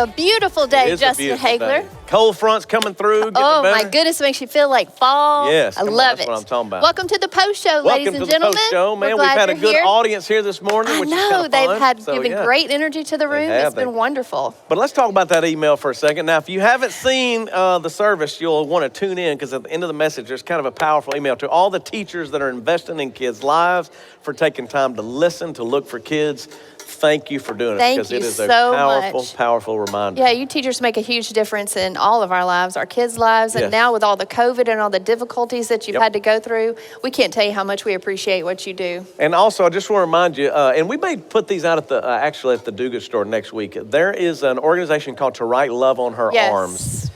a beautiful day, It is a Justin beautiful Hagler. day. Cold front's coming through. Oh getting my better. goodness, it makes you feel like fall. Yes, I come on, love that's it. what I'm talking about. Welcome to the post show, ladies Welcome and to the gentlemen. post show, man. We're We've glad had a you're good here. audience here this morning, I which is know kind of fun. they've had So, given yeah. great energy to the room. have. It's been wonderful. But let's talk about that email for a second. Now, if you haven't seen the service, you'll want to tune in because at the end of the message, there's kind of a powerful email to all the teachers that are investing in kids' lives, for taking time to listen, to look for kids. Thank you for doing it Thank because it you is a so powerful, much. powerful reminder. Yeah, you teachers make a huge difference in all of our lives, our kids' lives, and Yes. now with all the COVID and all the difficulties that you've Yep. had to go through, we can't tell you how much we appreciate what you do. And also, I just want to remind you, and we may put these out at the actually at the Dugas store next week. There is an organization called To Write Love on Her Yes. Arms,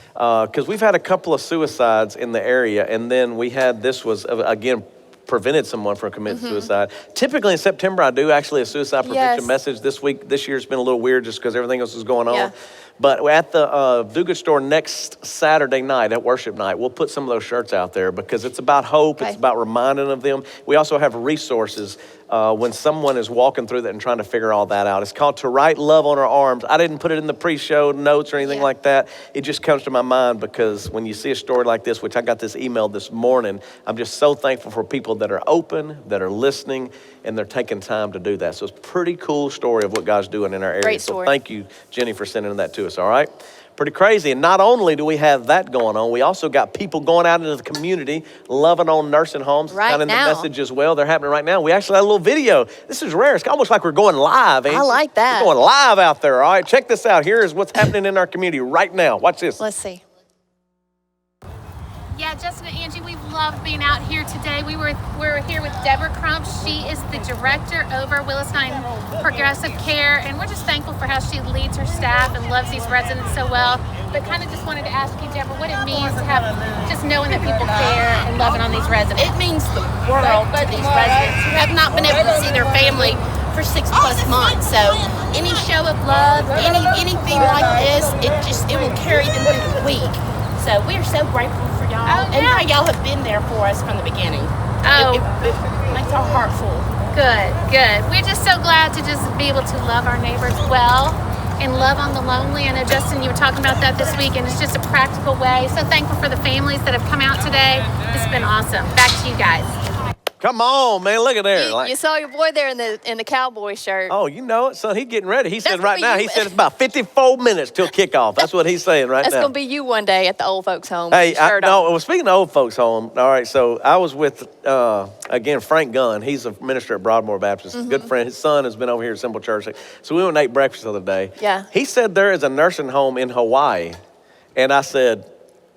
because we've had a couple of suicides in the area, and then we had this was again prevented someone from committing suicide. Typically in September, I do actually a suicide prevention Yes. message. This year's been a little weird just because everything else is going on. Yeah. But at the Dugas store next Saturday night at worship night, we'll put some of those shirts out there because it's about hope. Okay. It's about reminding of them. We also have resources when someone is walking through that and trying to figure all that out. It's called To Write Love on Her Arms. I didn't put it in the pre-show notes or anything Yeah. like that. It just comes to my mind because when you see a story like this, which I got this email this morning, I'm just so thankful for people that are open, that are listening, and they're taking time to do that. So it's a pretty cool story of what God's doing in our area. Great So story. thank you, Jenny, for sending that to us, all right? Pretty crazy. And not only do we have that going on, we also got people going out into the community, loving on nursing homes. Right Kind of in now. the message as well. They're happening right now. We actually had a little video. This is rare. It's almost like we're going live, Angie. I like that. We're going live out there, all right? Check this out. Here is what's happening in our community right now. Watch this. Let's see. Yeah, Justin and Angie, we love being out here today. We're here with Deborah Crump. She is the director over Willis-Stein Progressive Care, and we're just thankful for how she leads her staff and loves these residents so well. But kind of just wanted to ask you, Deborah, what it means to have just knowing that people care and loving on these residents. It means the world to these residents who have not been able to see their family for 6+ months. So any show of love, anything like this, it will carry them through the week. So we are so grateful for y'all and how y'all have been there for us from the beginning. Oh. It makes our heart full. Good. We're just so glad to just be able to love our neighbors well and love on the lonely. I know, Justin, you were talking about that this week, and it's just a practical way. So thankful for the families that have come out today. It's been awesome. Back to you guys. Come on, man. Look at there. You saw your boy there in the cowboy shirt. Oh, you know it, son. He's getting ready. He said That's right gonna now, be he you. said it's about 54 minutes till kickoff. That's what he's saying right That's now. gonna be you one day at the old folks' home. Hey, with your shirt on. well, speaking of old folks' home, all right, so I was with, again, Frank Gunn. He's a minister at Broadmoor Baptist, good friend. His son has been over here at Simple Church. So we went and ate breakfast the other day. Yeah. He said there is a nursing home in Hawaii. And I said,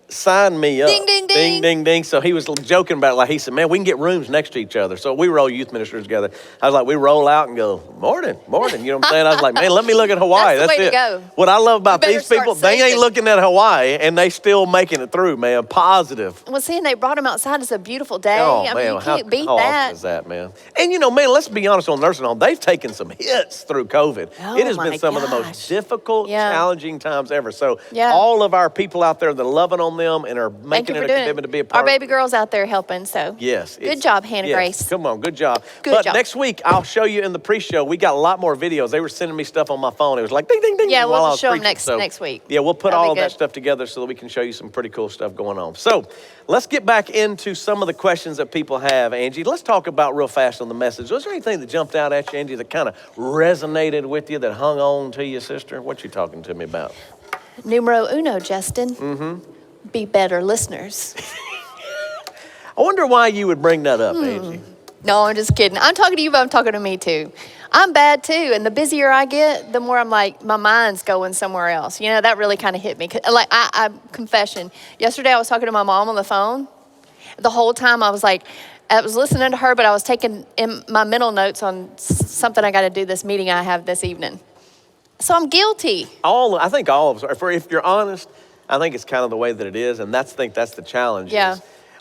sign me up. Ding, ding, ding. Ding, ding, ding. So he was joking about it. Like he said, man, we can get rooms next to each other. So we were all youth ministers together. I was like, we roll out and go, morning. You know what I'm saying? I was like, man, let me look at Hawaii. That's the way it. to go. What I love about You better these people, start they ain't saving. looking at Hawaii and they still making it through, man. Positive. Well, seeing they brought him outside, it's a beautiful day. Oh, I man, mean, you can't beat how that. awesome is that, man? And, man, let's be honest on nursing home. They've taken some hits through COVID. Oh, it has my been some of the gosh. most difficult, Yeah. challenging times ever. So Yeah. all of our people out there that are loving on them and are Thank making you it for a doing commitment it. to be a part Our baby girl's out there helping, so. Yes. Good job, Hannah yes, Grace. Come on, good job. Good but job. next week, I'll show you in the pre-show. We got a lot more videos. They were sending me stuff on my phone. It was like ding, ding, ding. Yeah, we'll while I just was show 'em preaching. next week. Yeah, we'll put That'll be all of that good. stuff together so that we can show you some pretty cool stuff going on. So let's get back into some of the questions that people have, Angie. Let's talk about real fast on the message. Was there anything that jumped out at you, Angie, that kind of resonated with you, that hung on to you, sister? What you talking to me about? Numero uno, Justin. Mm-hmm. Be better listeners. I wonder why you would bring that up, Angie. No, I'm just kidding. I'm talking to you, but I'm talking to me too. I'm bad too, and the busier I get, the more I'm like, my mind's going somewhere else. You know, that really kind of hit me. Like, I confession. Yesterday, I was talking to my mom on the phone. The whole time, I was listening to her, but I was taking in my mental notes on something I got to do this meeting I have this evening. So I'm guilty. I think all of us, if you're honest, I think it's kind of the way that it is, and I think that's the challenge. Yeah.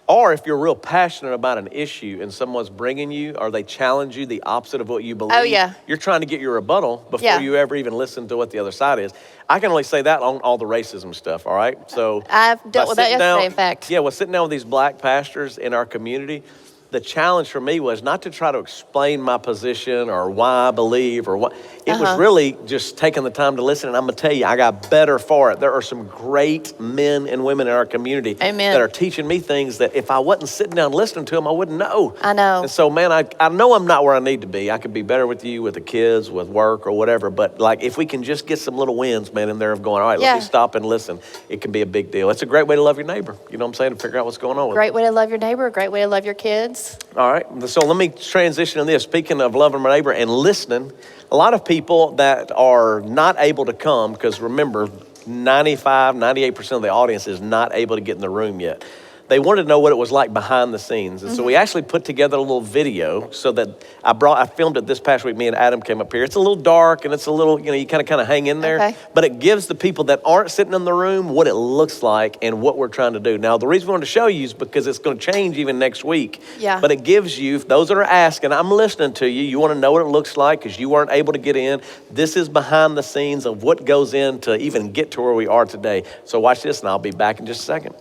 Or if you're real passionate about an issue and someone's bringing you, or they challenge you the opposite of what you believe, Oh, yeah. you're trying to get your rebuttal before Yeah. you ever even listen to what the other side is. I can only say that on all the racism stuff, all right? So I've dealt by with that sitting yesterday, down- in fact. Yeah, well, sitting down with these black pastors in our community, the challenge for me was not to try to explain my position or why I believe or what. It was really just taking the time to listen. And I'm going to tell you, I got better for it. There are some great men and women in our community Amen. that are teaching me things that if I wasn't sitting down listening to them, I wouldn't know. I know. And so, man, I know I'm not where I need to be. I could be better with you, with the kids, with work or whatever. But like, if we can just get some little wins, man, in there of going, all right, let me stop and listen. It can be a big deal. It's a great way to love your neighbor. You know what I'm saying? To figure out what's going on with Great way to love your neighbor, a great way to love your kids. All right, so let me transition to this. Speaking of loving my neighbor and listening, a lot of people that are not able to come, because remember, 98% of the audience is not able to get in the room yet. They wanted to know what it was like behind the scenes. And so we actually put together a little video so that I filmed it this past week. Me and Adam came up here. It's a little dark and it's a little, you kind of hang in there. Okay. But it gives the people that aren't sitting in the room what it looks like and what we're trying to do. Now, the reason we wanted to show you is because it's going to change even next week. Yeah. But it gives you, those that are asking, I'm listening to you. You want to know what it looks like because you weren't able to get in. This is behind the scenes of what goes in to even get to where we are today. So watch this and I'll be back in just a second.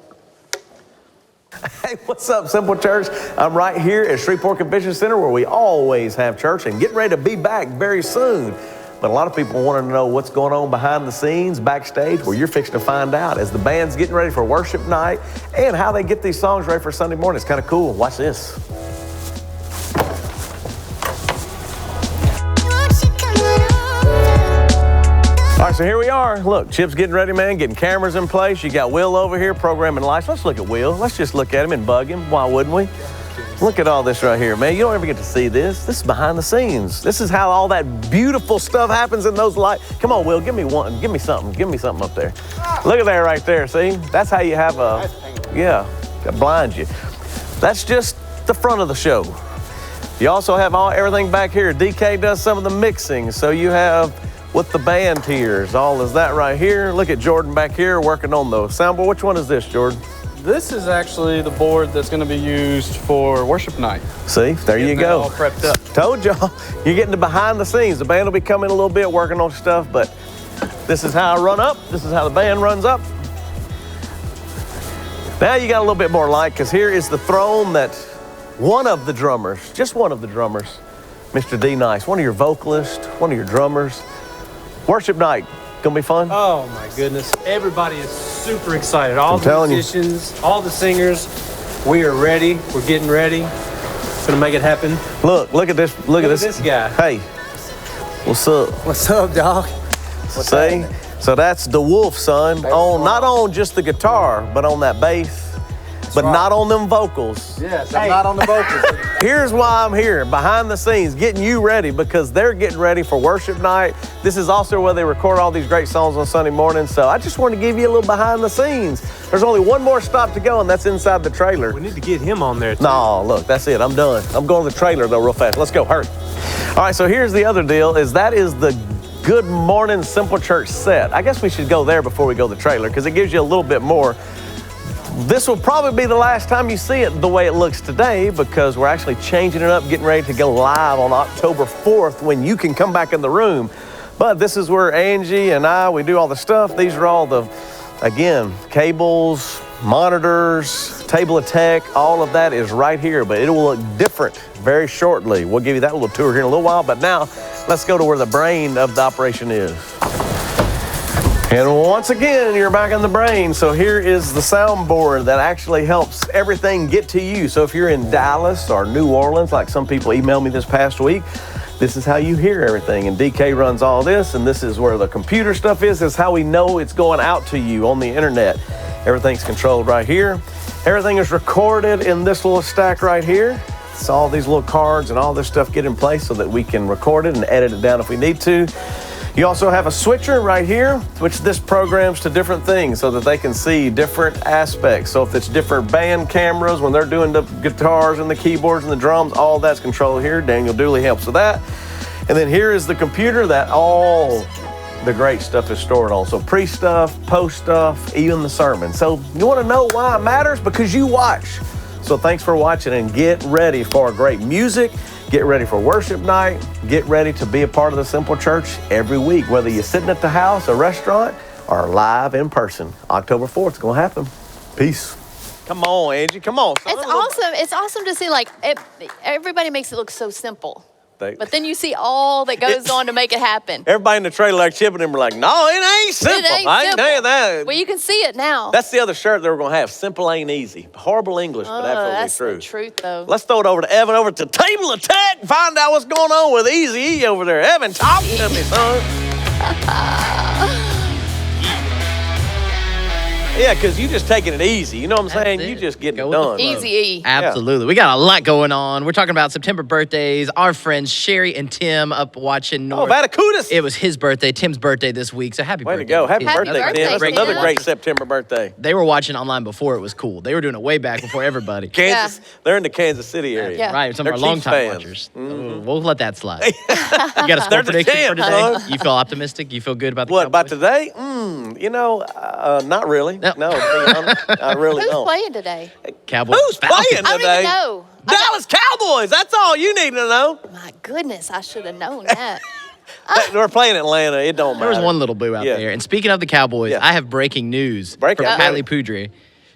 Hey, what's up, Simple Church? I'm right here at Shreveport Convention Center where we always have church and getting ready to be back very soon. But a lot of people want to know what's going on behind the scenes, backstage, where you're fixing to find out as the band's getting ready for worship night and how they get these songs ready for Sunday morning. It's kind of cool. Watch this. All right, so here we are. Look, Chip's getting ready, man, getting cameras in place. You got Will over here programming lights. Let's look at Will. Let's just look at him and bug him. Why wouldn't we? Look at all this right here, man. You don't ever get to see this. This is behind the scenes. This is how all that beautiful stuff happens in those lights. Come on, Will, give me one. Give me something. Give me something up there. Look at that right there, see? That's how you have a, that blinds you. That's just the front of the show. You also have everything back here. DK does some of the mixing, so you have with the band tiers, all is that right here. Look at Jordan back here working on the soundboard. Which one is this, Jordan? This is actually the board that's going to be used for worship night. See, there you go. All prepped up. Told y'all, you're getting to behind the scenes. The band will be coming a little bit, working on stuff, but this is how I run up. This is how the band runs up. Now you got a little bit more light, because here is the throne that one of the drummers, just one of the drummers, Mr. D Nice, one of your vocalists, one of your drummers. Worship night, gonna be fun? Oh my goodness, everybody is super excited. All the musicians, all the singers, we are ready. We're getting ready. Gonna make it happen. Look at this. Look at this guy. Hey, what's up? What's up, dog? See? So that's the Wolf, son. Not on just the guitar, but on that bass. But not on them vocals. Yes, I'm not on the vocals. Here's why I'm here, behind the scenes, getting you ready, because they're getting ready for worship night. This is also where they record all these great songs on Sunday morning. So I just wanted to give you a little behind the scenes. There's only one more stop to go, and that's inside the trailer. We need to get him on there, too. No, look, that's it. I'm done. I'm going to the trailer, though, real fast. Let's go. Hurry. All right, so here's the other deal, that is the Good Morning Simple Church set. I guess we should go there before we go to the trailer, because it gives you a little bit more. This will probably be the last time you see it the way it looks today, because we're actually changing it up, getting ready to go live on October 4th when you can come back in the room. But this is where Angie and we do all the stuff. These are all the, again, cables, monitors, table of tech, all of that is right here, but it will look different very shortly. We'll give you that little tour here in a little while, but now let's go to where the brain of the operation is. And once again, you're back in the brain. So here is the soundboard that actually helps everything get to you. So if you're in Dallas or New Orleans, like some people emailed me this past week, this is how you hear everything. And DK runs all this, and this is where the computer stuff is. This is how we know it's going out to you on the internet. Everything's controlled right here. Everything is recorded in this little stack right here. So all these little cards and all this stuff get in place so that we can record it and edit it down if we need to. You also have a switcher right here, which this programs to different things so that they can see different aspects. So if it's different band cameras, when they're doing the guitars and the keyboards and the drums, all that's controlled here. Daniel Dooley helps with that. And then here is the computer that all the great stuff is stored on. So pre-stuff, post-stuff, even the sermon. So you want to know why it matters? Because you watch. So thanks for watching, and get ready for great music. Get ready for worship night. Get ready to be a part of the Simple Church every week, whether you're sitting at the house, a restaurant, or live in person. October 4th is going to happen. Peace. Come on, Angie. Come on. Son. It's awesome. It's awesome to see, like, everybody makes it look so simple. But then you see all that goes on to make it happen. Everybody in the trailer like Chip and them were like, no, it ain't simple. It ain't I can simple. tell you that. Well, you can see it now. That's the other shirt they were going to have. Simple ain't easy. Horrible English, but absolutely that's true. the truth, though. Let's throw it over to Evan, over to Table of Tech, and find out what's going on with Easy E over there. Evan, talk to me, son. Yeah, because you just taking it easy. You know what I'm saying? That's You it. just getting Go it with the done. flow. Easy E. Absolutely. We got a lot going on. We're talking about September birthdays. Our friends Sherry and Tim up watching Oh, North. Vaticutus. It was his birthday, Tim's birthday this week. So happy Way birthday. to go. Happy Tim. birthday, Happy Tim. That's birthday, another Tim. great September birthday. They were watching online before it was cool. They were doing it way back before everybody. Kansas. They're in the Kansas City area. Yeah. Right, some They're of our Chiefs longtime fans. watchers. Ooh, we'll let that slide. You got a score They're the prediction for champs, today? son. You feel optimistic? You feel good about the What, about Cowboys? today? Not really. No. No, to be honest, I really Who's don't. playing today? Cowboys. Who's Falcons. playing I don't today? even know. Dallas Cowboys. That's all you need to know. My goodness, I should have known that. We're playing Atlanta. It don't matter. There was one little boo out Yeah. there. And speaking of the Cowboys, Yeah. I have breaking news Breaking from news. Kylie Poudre.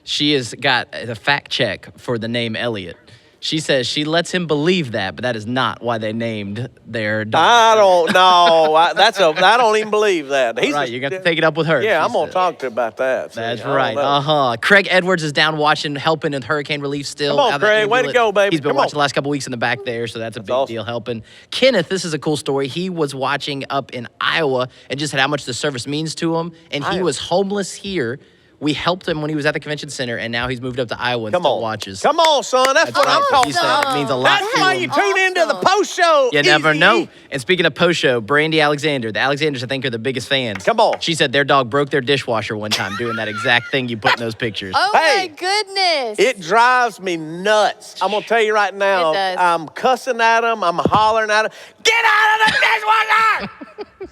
She has got the fact check for the name Elliot. She says she lets him believe that, but that is not why they named their dog. I don't know. I don't even believe that. He's Right, you got to take it up with her. Yeah, She I'm gonna said. talk to her about that. See, That's I don't right. know. Craig Edwards is down watching, helping in hurricane relief still. Come on, out of the Craig. Way to ambulance. go, baby. He's been Come watching on. the last couple weeks in the back there, so that's a big awesome. deal helping. Kenneth, this is a cool story. He was watching up in Iowa and just said how much the service means to him. And he was homeless here. We helped him when he was at the convention center, and now he's moved up to Iowa and Come still on. watches. Come on, son. That's what I'm He talking said about. it means a lot That's to why him. you tune into the post show. You never Easy. know. And speaking of post show, Brandy Alexander, the Alexanders, I think, are the biggest fans. Come on. She said their dog broke their dishwasher one time doing that exact thing you put in those pictures. Oh Hey, my goodness. It drives me nuts. I'm gonna tell you right now. It does. I'm cussing at them. I'm hollering at them. Get out of the dishwasher!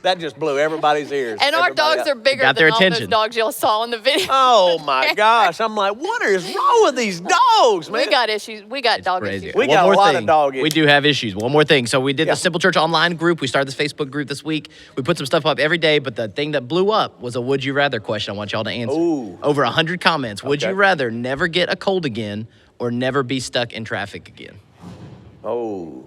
That just blew everybody's ears. and our Everybody dogs else. are bigger Got than their all attention. those dogs y'all saw in the video. Oh my gosh! I'm like, what is wrong with these dogs, man? We got issues. We got dog Crazy. issues. We One got a more lot of thing. dog We issues. do have issues. One more thing. So we did Yeah. the Simple Church online group. We started this Facebook group this week. We put some stuff up every day, but the thing that blew up was a would you rather question I want y'all to answer. Ooh. Over 100 comments. Would you Okay. rather never get a cold again or never be stuck in traffic again? Oh,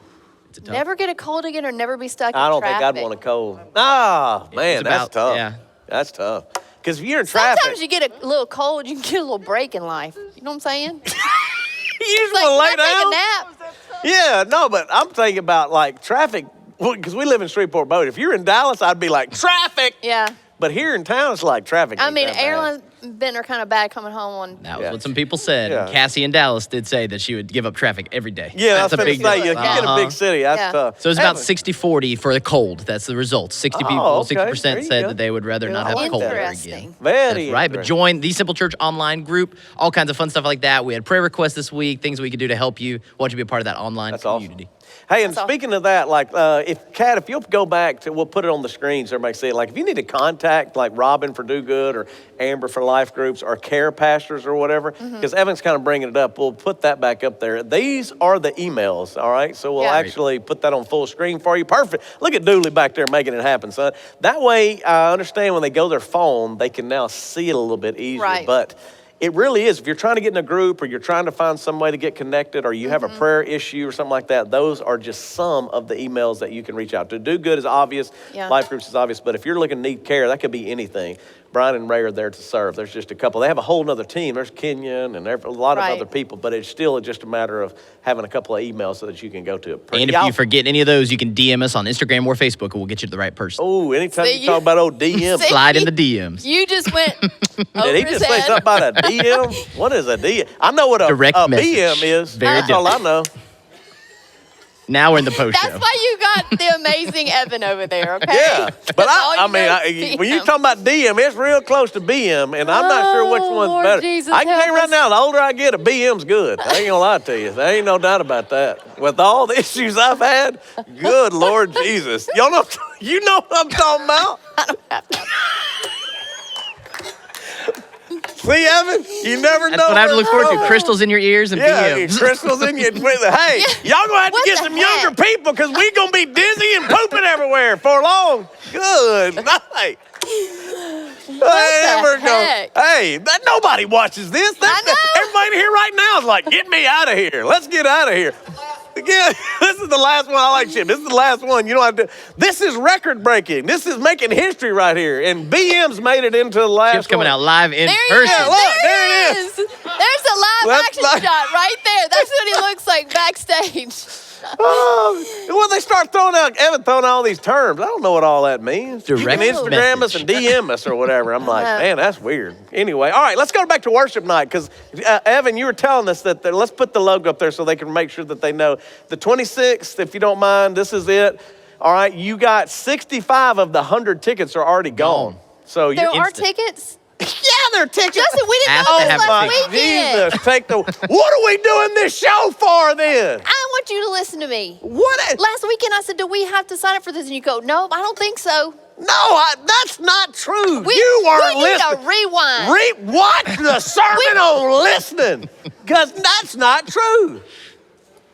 It's a tough Never get a cold again or never be stuck in I don't traffic. think I'd want a cold. Ah, man, It's that's about- tough. yeah. That's tough. Because if you're in traffic, Sometimes you get a little cold, you can get a little break in life. You know what I'm saying? you just Like, want to lay can I down. take a nap? Yeah, no, but I'm thinking about like traffic because we live in Shreveport Boat. If you're in Dallas, I'd be like traffic. Yeah. But here in town, it's like traffic. I ain't mean, that bad. Aaron Bent are kind of bad coming home on. That was Yeah. what some people said. Yeah. Cassie in Dallas did say that she would give up traffic every day. Yeah, That's I was a going big to say, deal. you get in a big city, that's Yeah. tough. So it's about Evan, 60-40 for the cold. That's the results. 60 Oh, people, okay. 60% There you said go. that they would rather Yeah, not I have like cold that. ever again. Interesting. Very That's right. But interesting. join the Simple Church online group. All kinds of fun stuff like that. We had prayer requests this week, things we could do to help you. Want you to be a part of that online That's awesome. community. Hey, and That's all. speaking of that, like, if you'll go back to, we'll put it on the screen so everybody see it. Like, if you need to contact, like, Robin for Do Good or Amber for Life Groups or Care Pastors or whatever, because Evan's kind of bringing it up, we'll put that back up there. These are the emails, all right? So we'll Yeah. actually put that on full screen for you. Perfect. Look at Dooley back there making it happen, son. That way, I understand when they go to their phone, they can now see it a little bit easier. Right. But it really is. If you're trying to get in a group or you're trying to find some way to get connected or you have a prayer issue or something like that, those are just some of the emails that you can reach out to. Do Good is obvious. Yeah. Life Groups is obvious. But if you're looking to need care, that could be anything. Brian and Ray are there to serve. There's just a couple. They have a whole nother team. There's Kenyon and a lot of Right. other people. But it's still just a matter of having a couple of emails so that you can go to it. And if you forget any of those, you can DM us on Instagram or Facebook, and we'll get you to the right person. Oh, anytime See, you you- talk about old DM. See? Slide in the DMs. You just went over Did he his just say head. something about a DM? What is a DM? I know what a Direct BM message. is. Very That's all I know. Now we're in the post show. That's why you got the amazing Evan over there, okay? Yeah, but That's all you know is when you DM. talking about DM, it's real close to BM, and I'm not sure which Oh, one's Lord better. Jesus, I can tell you help right us. now, the older I get, a BM's good. I ain't gonna lie to you. There ain't no doubt about that. With all the issues I've had, good Lord Jesus, y'all know, you know what I'm talking about. See, Evan, you never know. That's what I have to where look forward it's to. going. Crystals in your ears and Yeah, DMs. crystals in your. Hey, y'all gonna have to What get the some heck? younger people because we gonna be dizzy and pooping everywhere for long. Good night. the heck? Hey, nobody watches this. I know. Everybody lady here right now is like, get me out of here. Let's get out of here. Yeah, this is the last one. I like Chip. This is the last one. You know what I do? This is record breaking. This is making history right here. And BM's made it into the last Chip's coming one. out live in There he person. is. Look, there there he it is. There's a live That's action like- shot right there. That's what he looks like backstage. Oh, well, they start throwing out, Evan throwing out all these terms. I don't know what all that means. Direct You can Instagram us message. and DM us or whatever. I'm like, man, that's weird. Anyway, all right, let's go back to worship night because, Evan, you were telling us that let's put the logo up there so they can make sure that they know. The 26th, if you don't mind, this is it. All right, you got 65 of the 100 tickets are already gone. So There you are instant. tickets. yeah, they're tickets. Justin, we didn't Has know to this have last tickets. weekend. Jesus, take the. What are we doing this show for then? I want you to listen to me. What? Last weekend I said, do we have to sign up for this? And you go, no, I don't think so. No, that's not true. We, you weren't we need listening. a rewind. Watch the sermon on listening, because that's not true.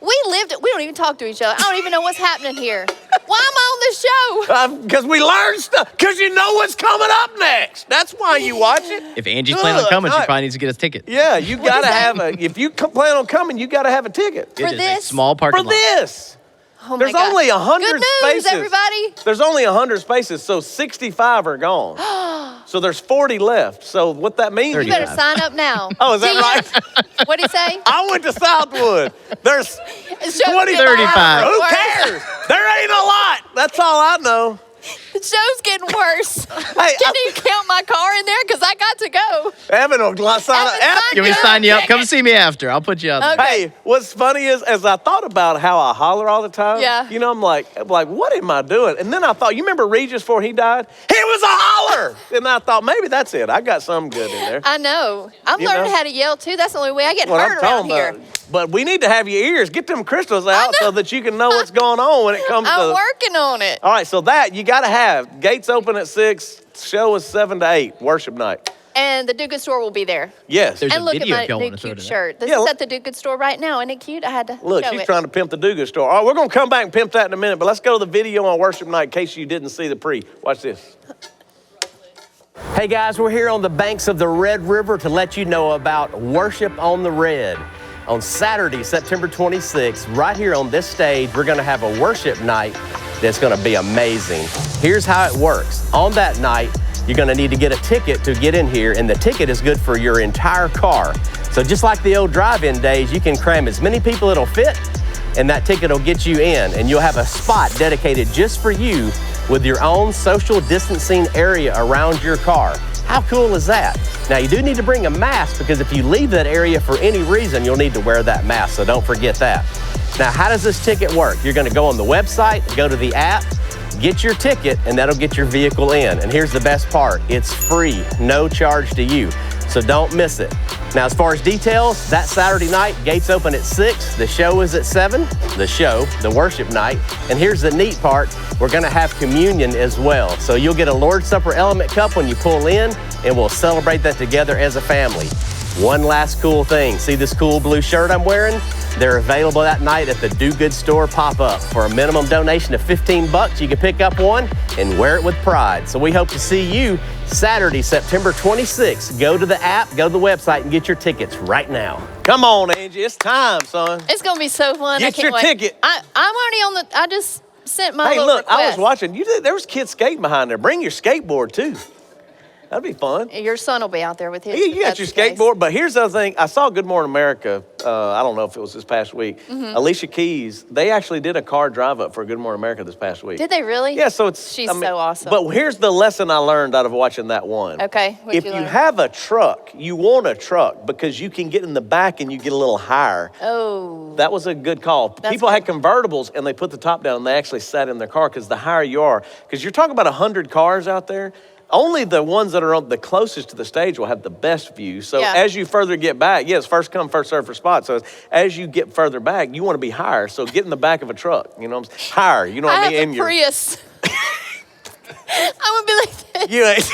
We lived it. We don't even talk to each other. I don't even know what's happening here. Why am I on this show? Because we learned stuff. Because you know what's coming up next. That's why you watch it. If Angie's planning on coming, she probably needs to get us tickets. Yeah, you gotta have a. If you plan on coming, you gotta have a ticket For It is a this? small parking for lot. this. Oh my There's God. only 100 Good news, spaces. everybody. There's only 100 spaces, so 65 are gone. So there's 40 left. So what that means? 30. You better sign up now. Oh, is that DM. right? What'd he say? I went to Southwood. There's It shows 20, getting 35. Who worse. cares? There ain't a lot. That's all I know. The show's getting worse. Hey, Can you count my car in there? Because I got to go. Evan will sign up. Evan, sign Can we Yeah. sign you up? Come see me after. I'll put you out there. Okay. Hey, what's funny is, as I thought about how I holler all the time, Yeah. you know, I'm like, what am I doing? And then I thought, you remember Regis before he died? He was a holler. And I thought, maybe that's it. I got something good in there. I know. I'm You learning know? how to yell too. That's the only way I get What I'm heard around talking here. about. But we need to have your ears. Get them crystals out so that you can know what's going on when it comes I'm to. working on it. All right, so that you got to have. Gates open at 6. Show is 7 to 8. Worship night. And the Do Good store will be there. Yes. There's And a look at video my if y'all new wanna throw cute it in. shirt. This Yeah, is look- at the Do Good store right now. Isn't it cute? I had to Look, show she's it. trying to pimp the Do Good store. All right, we're going to come back and pimp that in a minute, but let's go to the video on worship night in case you didn't see the pre. Watch this. Hey guys, we're here on the banks of the Red River to let you know about Worship on the Red. On Saturday, September 26th, right here on this stage, we're going to have a worship night that's going to be amazing. Here's how it works. On that night, you're going to need to get a ticket to get in here, and the ticket is good for your entire car. So just like the old drive-in days, you can cram as many people it'll fit, and that ticket will get you in, and you'll have a spot dedicated just for you with your own social distancing area around your car. How cool is that? Now, you do need to bring a mask because if you leave that area for any reason, you'll need to wear that mask, so don't forget that. Now, how does this ticket work? You're gonna go on the website, go to the app, get your ticket, and that'll get your vehicle in. And here's the best part, it's free, no charge to you, so don't miss it. Now, as far as details, that Saturday night, gates open at 6, the show is at 7, the worship night. And here's the neat part, we're gonna have communion as well. So you'll get a Lord's Supper Element Cup when you pull in, and we'll celebrate that together as a family. One last cool thing, see this cool blue shirt I'm wearing? They're available that night at the Do Good store pop-up. For a minimum donation of $15, you can pick up one and wear it with pride. So we hope to see you Saturday, September 26th. Go to the app, go to the website, and get your tickets right now. Come on, Angie, it's time, son. It's going to be so fun. Get I can't your wait. ticket. I'm already on the, I just sent my Hey, little look, I was request. watching. There was kids skating behind there. Bring your skateboard, too. That'd be fun. Your son will be out there with his. Yeah, if you got that's your the case. skateboard, but here's the other thing. I saw Good Morning America. I don't know if it was this past week. Mm-hmm. Alicia Keys, they actually did a car drive up for Good Morning America this past week. Did they really? Yeah, so it's. She's so awesome. But here's the lesson I learned out of watching that one. Okay, what'd If you you learn? have a truck, you want a truck because you can get in the back and you get a little higher. Oh. That was a good call. People had convertibles and they put the top down and they actually sat in their car because the higher you are, because you're talking about 100 cars out there, only the ones that are on the closest to the stage will have the best view. So Yeah. as you further get back, yes, first come, first serve for spot. So as you get further back, you want to be higher. So get in the back of a truck, you know what I'm saying? Higher, you know what I I mean? have In a your- Prius. I would be like this. You ain't.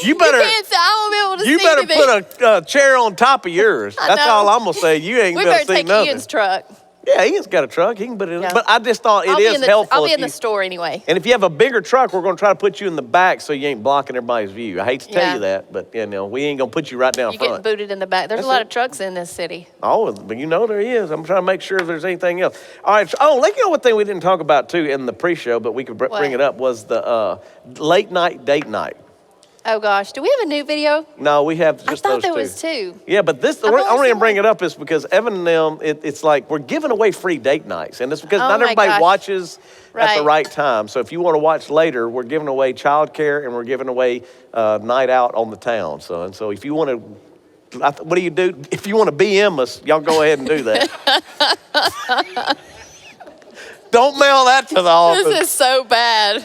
You better. You can't say, I won't be able to You see better anything. put a chair on top of yours. I That's know. all I'm gonna say. You ain't We gonna better see take nothing. Ian's truck. Yeah, Ian's got a truck. He can put it in. Yeah. But I just thought it I'll be is in the, helpful. I'll be if in the you- store anyway. And if you have a bigger truck, we're going to try to put you in the back so you ain't blocking everybody's view. I hate to tell Yeah. you that, but we ain't going to put you right down You're getting front. booted in the back. There's That's a lot it. of trucks in this city. Oh, but there is. I'm trying to make sure if there's anything else. All right. Let you know one thing we didn't talk about too in the pre-show, but we could bring What? it up was the late night date night. Oh gosh, do we have a new video? No, we have just I thought those there two. was two. Yeah, but the I've only reason I seen bring one. it up is because Evan and them, it's like we're giving away free date nights, and it's because Oh not my everybody gosh. watches at the Right. right time. So if you want to watch later, we're giving away childcare and we're giving away night out on the town. So if you want to, what do you do? If you want to BM us, y'all go ahead and do that. Don't mail that to the office. This is so bad.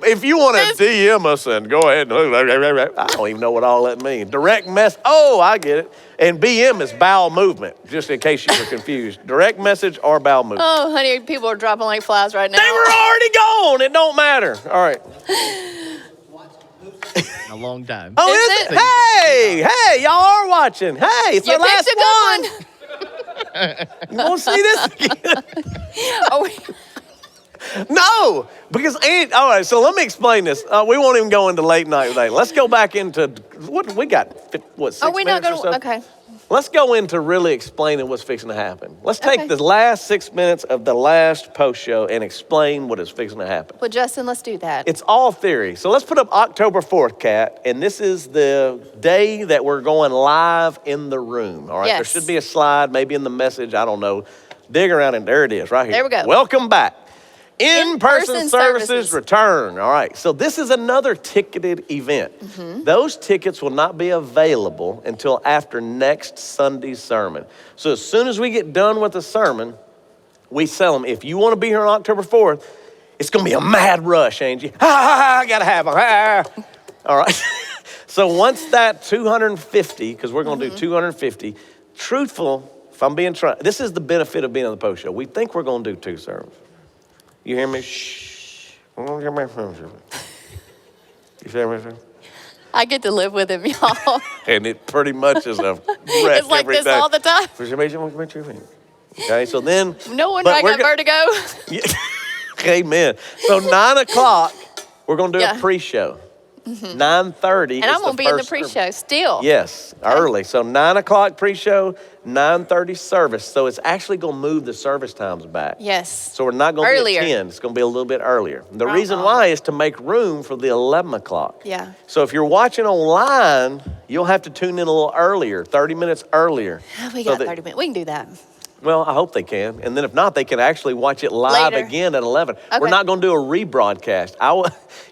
If you want to DM us, then go ahead. I don't even know what all that means. Direct mess. Oh, I get it. And BM is bowel movement, just in case you were confused. Direct message or bowel movement. Oh, honey, people are dropping like flies right now. They were already gone. It don't matter. All right. In a long time. Oh, Is is it? it? Hey, y'all are watching. Hey, it's You the last picked a good one. You want to see this again? Oh, No, because all right. So let me explain this. We won't even go into late night today. Let's go back into what we got. What 6 are we not minutes or going so? to? Okay. Let's go into really explaining what's fixing to happen. Let's take Okay. the last 6 minutes of the last post show and explain what is fixing to happen. Well, Justin, let's do that. It's all theory. So let's put up October 4th, Kat, and this is the day that we're going live in the room. All right, there Yes. should be a slide, maybe in the message. I don't know. Dig around and there it is, right here. There we go. Welcome back. In-person In-person services services. return. All right, so this is another ticketed event. Mm-hmm. Those tickets will not be available until after next Sunday's sermon. So as soon as we get done with the sermon, we sell them. If you want to be here on October 4th, it's going to be a mad rush, Angie. I got to have them. All right. So once that 250, because we're going to do 250, truthful, if I'm being this is the benefit of being on the post show. We think we're going to do 2 sermons. You hear me? Shh. You hear me? You hear me? I get to live with him, y'all. And it pretty much is a wreck It's like every this day. all the time. Okay, so then. No wonder but I we're got vertigo. Amen. So 9 o'clock, we're going to do Yeah. a pre-show. 9:30 And I'm going to be in the pre-show still. Yes, early. So 9 o'clock pre-show, 9:30 service. So it's actually going to move the service times back. Yes. So we're not going to be Earlier. at 10. It's going to be a little bit earlier. The reason why is to make room for the 11 o'clock. Yeah. So if you're watching online, you'll have to tune in a little earlier, 30 minutes earlier. We So got that- 30 minutes. We can do that. Well, I hope they can. And then if not, they can actually watch it live Later. again at 11. We're Okay. not going to do a rebroadcast.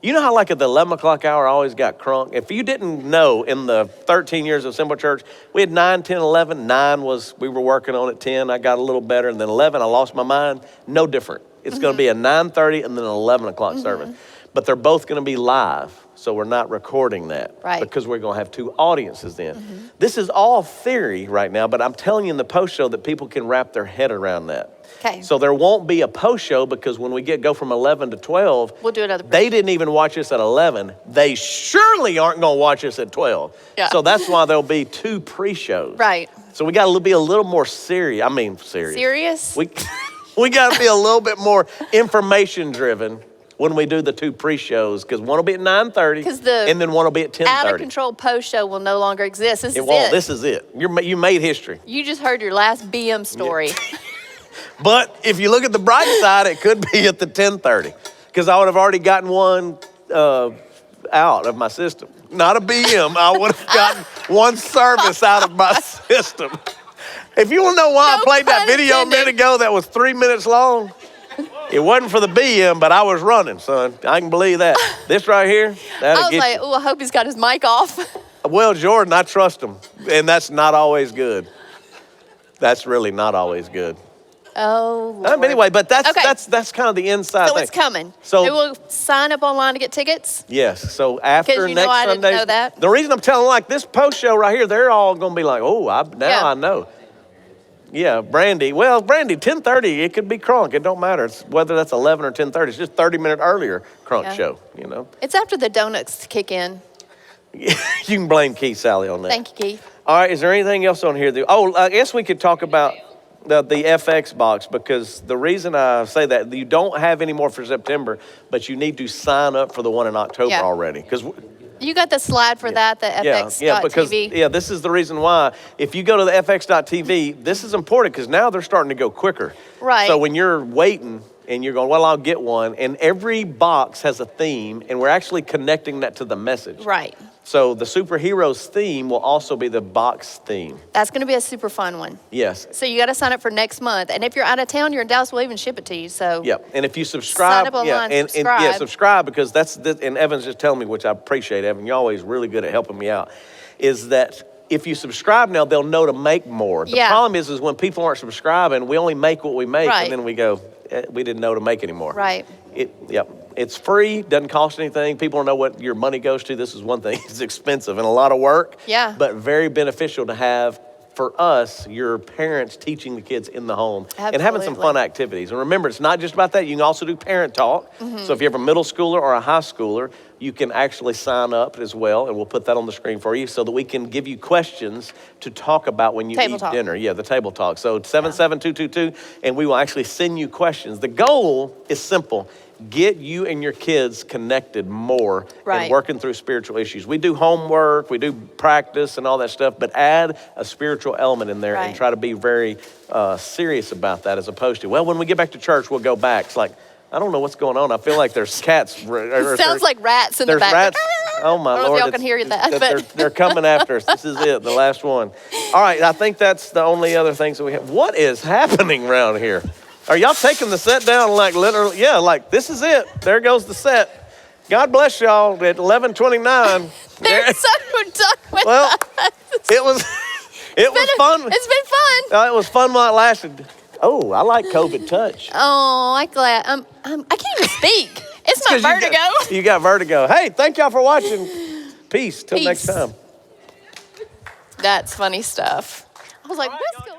You know how like at the 11 o'clock hour I always got crunk? If you didn't know, in the 13 years of Simple Church, we had 9, 10, 11. 9 was, we were working on it. 10, I got a little better. And then 11, I lost my mind. No different. It's going to be a 9:30 and then an 11 o'clock service. But they're both going to be live. So we're not recording that. Right. Because we're going to have 2 audiences then. This is all theory right now, but I'm telling you in the post show that people can wrap their head around that. Okay. So there won't be a post show because when we go from 11 to 12, We'll do another they didn't even watch us at 11. They surely aren't going to watch us at 12. Yeah. So that's why there'll be 2 pre-shows. Right. So we got to be a little more serious. Serious. Serious? We got to be a little bit more information driven when we do the 2 pre-shows, because one will be at 9:30 and then one will be at 10:30. Out of control post show will no longer exist. This It is won't. it. This is it. You made history. You just heard your last BM story. But if you look at the bright side, it could be at the 10:30, because I would have already gotten one out of my system. Not a BM. I would have gotten one service out of my system. If you want to know why No I played that pun video a intended. minute ago that was 3 minutes long, it wasn't for the BM, but I was running, son. I can believe that. This right here, that'll I was get like, you. oh, I hope he's got his mic off. Well, Jordan, I trust him, and that's not always good. That's really not always good. Oh, Lord. Anyway, but that's Okay. that's kind of the inside So thing. it's coming. So- They will sign up online to get tickets. Yes. So after Because you know next I didn't Sunday, know that. the reason I'm telling like this post show right here, they're all going to be like, oh, now Yeah. I know. Yeah, Brandy. Well, Brandy, 10:30. It could be crunk. It don't matter. It's whether that's 11 or 10:30. It's just 30-minute earlier crunk Yeah. show. You know. It's after the donuts kick in. You can blame Keith Sally on that. Thank you, Keith. All right. Is there anything else on here? Oh, I guess we could talk about. the FX box, because the reason I say that, you don't have any more for September, but you need to sign up for the one in October Yeah. already. Because You got the slide for that, the FX.TV. because this is the reason why. If you go to the FX.TV, this is important because now they're starting to go quicker. Right. So when you're waiting and you're going, well, I'll get one, and every box has a theme, and we're actually connecting that to the message. Right. So the superheroes theme will also be the box theme. That's going to be a super fun one. Yes. So you got to sign up for next month. And if you're out of town, you're in Dallas, we'll even ship it to you. So Yep. And if you subscribe, Sign up online, and subscribe. subscribe, because and Evan's just telling me, which I appreciate, Evan. You're always really good at helping me out. Is that if you subscribe now, they'll know to make more. The Yeah. problem is when people aren't subscribing, we only make what we make, Right. and then we go, we didn't know to make anymore. Right. It's free, doesn't cost anything. People don't know what your money goes to. This is one thing. It's expensive and a lot of work. Yeah. But very beneficial to have for us, your parents teaching the kids in the home and having some Absolutely. fun activities. And remember, it's not just about that. You can also do parent talk. Mm-hmm. So if you have a middle schooler or a high schooler, you can actually sign up as well, and we'll put that on the screen for you so that we can give you questions to talk about when you Table eat talk. dinner. Yeah, the table talk. So 77222, and we will actually send you questions. The goal is simple. Get you and your kids connected more Right. and working through spiritual issues. We do homework, we do practice and all that stuff, but add a spiritual element in there and Right. try to be very serious about that, as opposed to, well, when we get back to church, we'll go back. It's like, I don't know what's going on. I feel like there's cats. It sounds like rats in the there's back. rats. Oh my I don't know Lord! if y'all can hear that, but they're coming after us. This is it, the last one. All right, I think that's the only other things that we have. What is happening around here? Are y'all taking the set down like literally? Yeah, like this is it. There goes the set. God bless y'all at 11:29. they're so done with Well, us. it was fun. It's been fun. It was fun while it lasted. Oh, I like COVID touch. Oh, I'm glad. I can't even speak. It's my 'Cause vertigo. You got vertigo. Hey, thank y'all for watching. Peace. Till next Peace. time. That's funny stuff. I was like, what's going on?